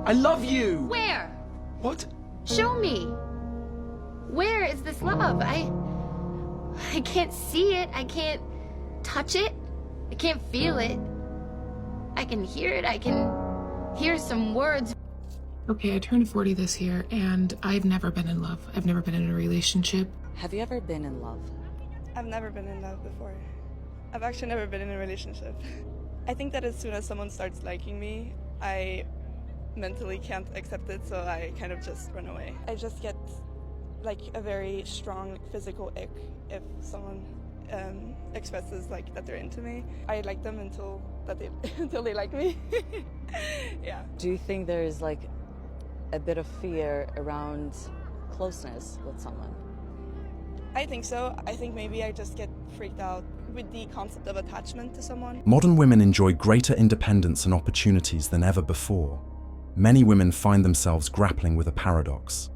I love you! Where? What? Show me. Where is this love? I can't see it. I can't touch it. I can't feel it. I can hear it. I can hear some words. Okay, I turned 40 this year, and I've never been in love. I've never been in a relationship. Have you ever been in love? I've never been in love before. I've actually never been in a relationship. I think that as soon as someone starts liking me, I mentally can't accept it, so I kind of just run away. I just get like a very strong physical ick if someone expresses like that they're into me. I like them until they like me. Yeah. Do you think there's like a bit of fear around closeness with someone? I think so. I think maybe I just get freaked out with the concept of attachment to someone. Modern women enjoy greater independence and opportunities than ever before. Many women find themselves grappling with a paradox.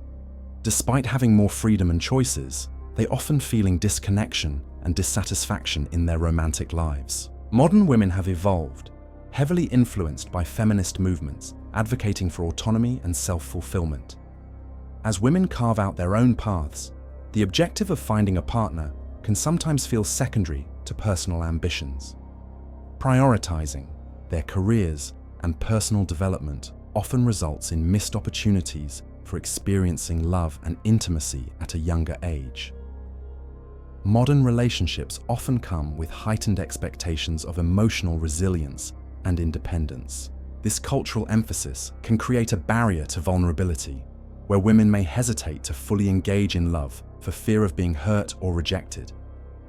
Despite having more freedom and choices, they often feeling disconnection and dissatisfaction in their romantic lives. Modern women have evolved, heavily influenced by feminist movements advocating for autonomy and self-fulfillment. As women carve out their own paths, the objective of finding a partner can sometimes feel secondary to personal ambitions. Prioritizing their careers and personal development often results in missed opportunities for experiencing love and intimacy at a younger age. Modern relationships often come with heightened expectations of emotional resilience and independence. This cultural emphasis can create a barrier to vulnerability, where women may hesitate to fully engage in love for fear of being hurt or rejected.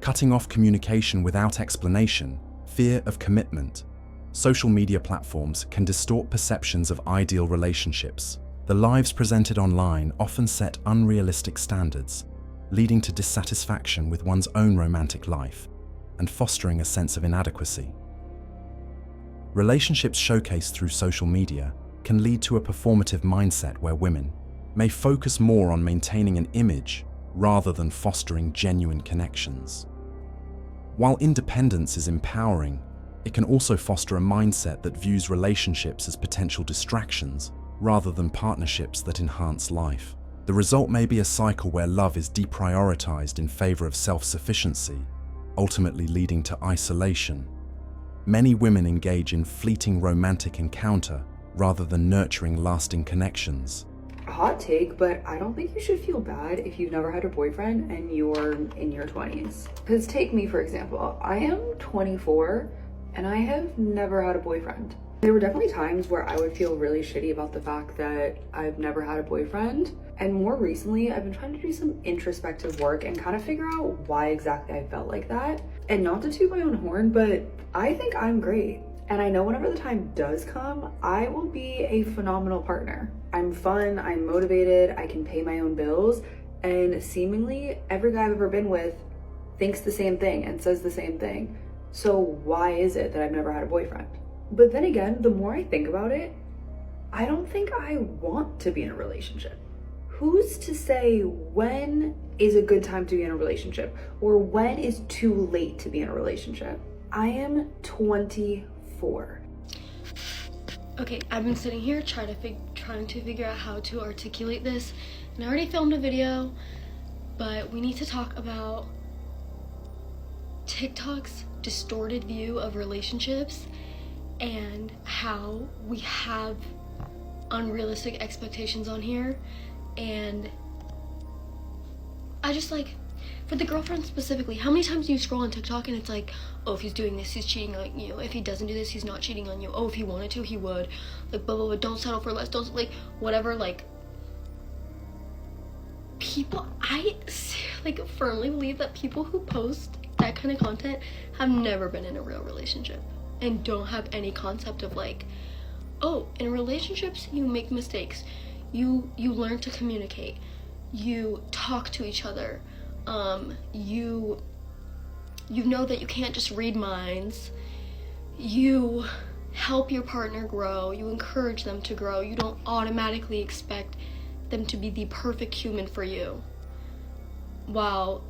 Cutting off communication without explanation, fear of commitment. Social media platforms can distort perceptions of ideal relationships. The lives presented online often set unrealistic standards, leading to dissatisfaction with one's own romantic life and fostering a sense of inadequacy. Relationships showcased through social media can lead to a performative mindset where women may focus more on maintaining an image rather than fostering genuine connections. While independence is empowering, it can also foster a mindset that views relationships as potential distractions rather than partnerships that enhance life. The result may be a cycle where love is deprioritized in favor of self-sufficiency, ultimately leading to isolation. Many women engage in fleeting romantic encounter rather than nurturing lasting connections. Hot take, but I don't think you should feel bad if you've never had a boyfriend and you're in your 20s. Because take me, for example. I am 24 and I have never had a boyfriend. There were definitely times where I would feel really shitty about the fact that I've never had a boyfriend. And more recently, I've been trying to do some introspective work and kind of figure out why exactly I felt like that. And not to toot my own horn, but I think I'm great. And I know whenever the time does come, I will be a phenomenal partner. I'm fun, I'm motivated, I can pay my own bills, and seemingly every guy I've ever been with thinks the same thing and says the same thing. So why is it that I've never had a boyfriend? But then again, the more I think about it, I don't think I want to be in a relationship. Who's to say when is a good time to be in a relationship or when is too late to be in a relationship? I am 24. Okay, I've been sitting here trying to figure out how to articulate this, and I already filmed a video, but we need to talk about TikTok's distorted view of relationships and how we have unrealistic expectations on here. And I just like, for the girlfriend specifically, how many times do you scroll on TikTok and it's like, oh, if he's doing this, he's cheating on you. If he doesn't do this, he's not cheating on you. Oh, if he wanted to, he would. Like, blah, blah, blah, don't settle for less, don't, like, whatever, like, people, I like firmly believe that people who post that kind of content have never been in a real relationship and don't have any concept of like, oh, in relationships, you make mistakes. You learn to communicate. You talk to each other. You know that you can't just read minds. You help your partner grow. You encourage them to grow. You don't automatically expect them to be the perfect human for you. While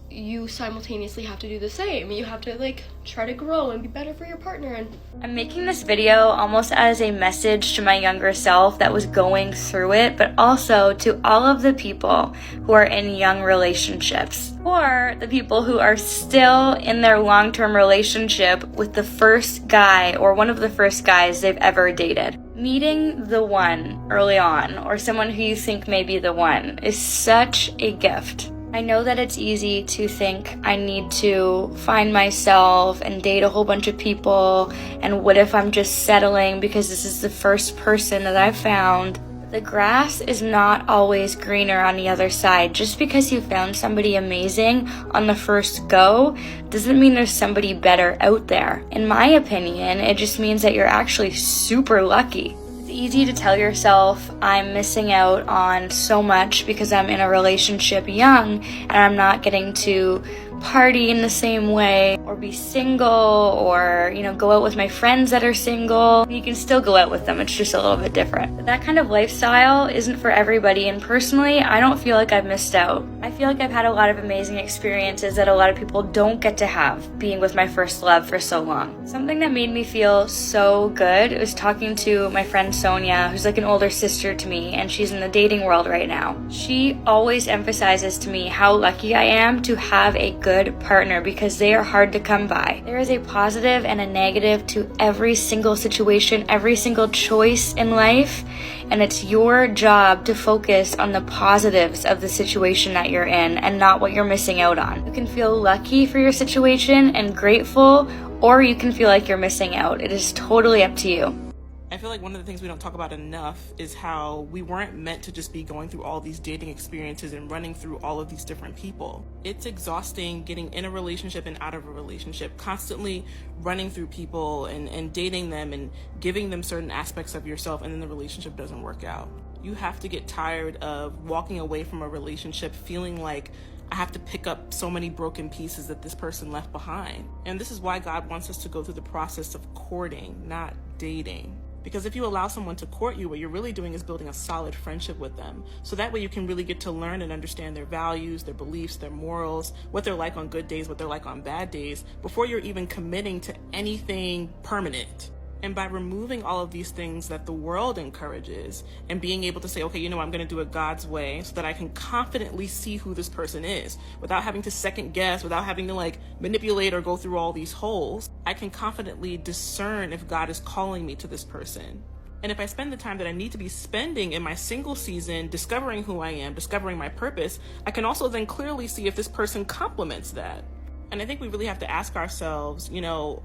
you simultaneously have to do the same. You have to like try to grow and be better for your partner. And I'm making this video almost as a message to my younger self that was going through it, but also to all of the people who are in young relationships, or the people who are still in their long-term relationship with the first guy or one of the first guys they've ever dated. Meeting the one early on, or someone who you think may be the one, is such a gift. I know that it's easy to think I need to find myself and date a whole bunch of people, and what if I'm just settling because this is the first person that I've found. The grass is not always greener on the other side. Just because you found somebody amazing on the first go doesn't mean there's somebody better out there. In my opinion, it just means that you're actually super lucky. It's easy to tell yourself I'm missing out on so much because I'm in a relationship young and I'm not getting to party in the same way, or be single, or go out with my friends that are single. You can still go out with them, it's just a little bit different. But that kind of lifestyle isn't for everybody, and personally I don't feel like I've missed out. I feel like I've had a lot of amazing experiences that a lot of people don't get to have, being with my first love for so long. Something that made me feel so good was talking to my friend Sonia, who's like an older sister to me, and she's in the dating world right now. She always emphasizes to me how lucky I am to have a good partner, because they are hard to come by. There is a positive and a negative to every single situation, every single choice in life, and it's your job to focus on the positives of the situation that you're in and not what you're missing out on. You can feel lucky for your situation and grateful, or you can feel like you're missing out. It is totally up to you. I feel like one of the things we don't talk about enough is how we weren't meant to just be going through all these dating experiences and running through all of these different people. It's exhausting getting in a relationship and out of a relationship, constantly running through people and dating them and giving them certain aspects of yourself, and then the relationship doesn't work out. You have to get tired of walking away from a relationship feeling like I have to pick up so many broken pieces that this person left behind. And this is why God wants us to go through the process of courting, not dating. Because if you allow someone to court you, what you're really doing is building a solid friendship with them. So that way you can really get to learn and understand their values, their beliefs, their morals, what they're like on good days, what they're like on bad days, before you're even committing to anything permanent. And by removing all of these things that the world encourages and being able to say, okay, I'm going to do it God's way so that I can confidently see who this person is without having to second guess, without having to manipulate or go through all these holes, I can confidently discern if God is calling me to this person. And if I spend the time that I need to be spending in my single season discovering who I am, discovering my purpose, I can also then clearly see if this person complements that. And I think we really have to ask ourselves,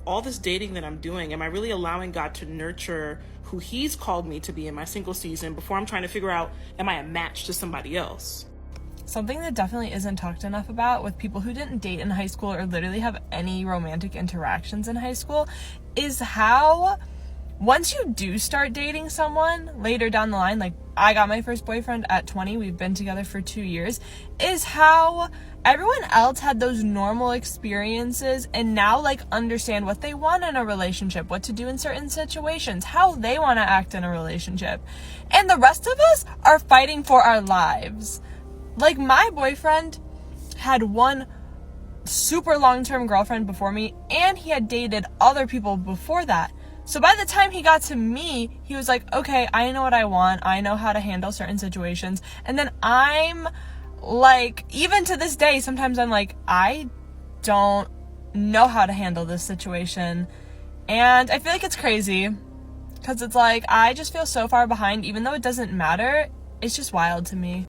all this dating that I'm doing, am I really allowing God to nurture who He's called me to be in my single season before I'm trying to figure out, am I a match to somebody else? Something that definitely isn't talked enough about with people who didn't date in high school or literally have any romantic interactions in high school is how once you do start dating someone later down the line, like I got my first boyfriend at 20, we've been together for 2 years, is how everyone else had those normal experiences and now understand what they want in a relationship, what to do in certain situations, how they want to act in a relationship. And the rest of us are fighting for our lives. Like my boyfriend had one super long-term girlfriend before me, and he had dated other people before that. So by the time he got to me, he was like, okay, I know what I want. I know how to handle certain situations. And then I'm even to this day, sometimes I'm like, I don't know how to handle this situation. And I feel like it's crazy because it's I just feel so far behind, even though it doesn't matter. It's just wild to me.